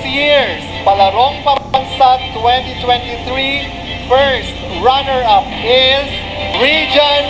year's Palarong Pambansa 2023 first runner-up is Region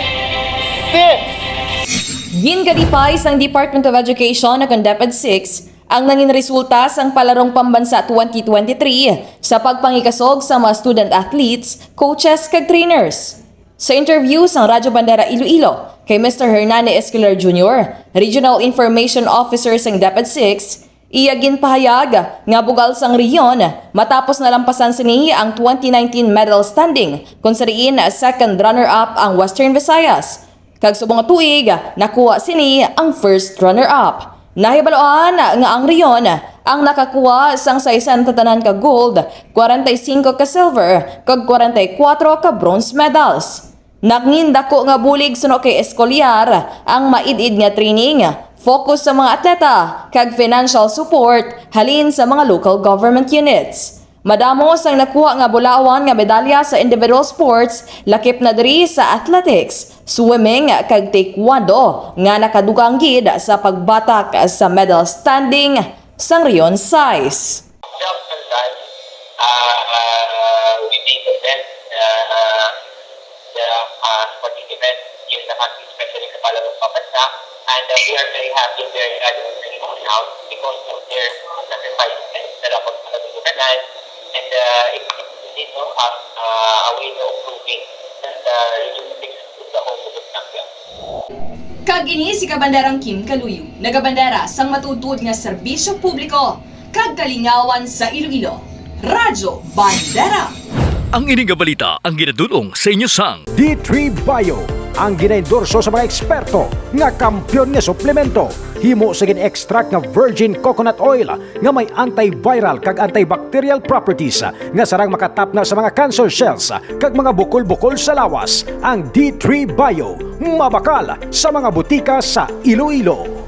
6. Gingadipay sang Department of Education na kang DepEd 6 ang nangin resulta sang Palarong Pambansa 2023 sa pagpangikasog sa mga student athletes, coaches kag trainers. Sa interview sang Radyo Bandera Iloilo kay Mr. Hernande Esquilar Jr., Regional Information Officer sang DepEd 6, iya ginpahayag nga bugal sang rehiyon matapos nalampasan sini ang 2019 medal standing kung sa diin second runner-up ang Western Visayas. Kag subong nga tuig, nakuha sini ang first runner-up. Nahibaloan nga ang rehiyon ang nakakuha sang 60 tanan ka gold, 45 ka silver, kag 44 ka bronze medals. Nagngindako nga bulig suno kay Escolyar ang maid-id nga training, focus sa mga atleta, kag financial support halin sa mga local government units. Madamo sang nakuha nga bulawan nga medalya sa individual sports, lakip na diri sa athletics, swimming kag taekwondo nga nakadugang gid sa pagbatak sa medal standing sang rehiyon size. Within the best participants in the country, especially sa Palarong Pambansa. And we are very happy and very glad to bring them out because of their sacrifice and sa lapot sa natutunan. And it indeed a way of proving that Region 6 is the home of the champion. Kag ini si Kabandarang Kim Kaluyo, nagabandera sang matutud nga serbisyo publiko, kag kalingawan sa Iloilo. Radyo Bandera. Ang ining balita ang ginadulong sa inyo sang D3 Bio, ang ginaendorso sa mga eksperto nga kampyon nga suplemento. Himo sa gin-extract nga virgin coconut oil nga may antiviral kag antibacterial properties nga sarang makatap na sa mga cancer cells kag mga bukol-bukol sa lawas. Ang D3 Bio, mabakal sa mga butika sa Iloilo.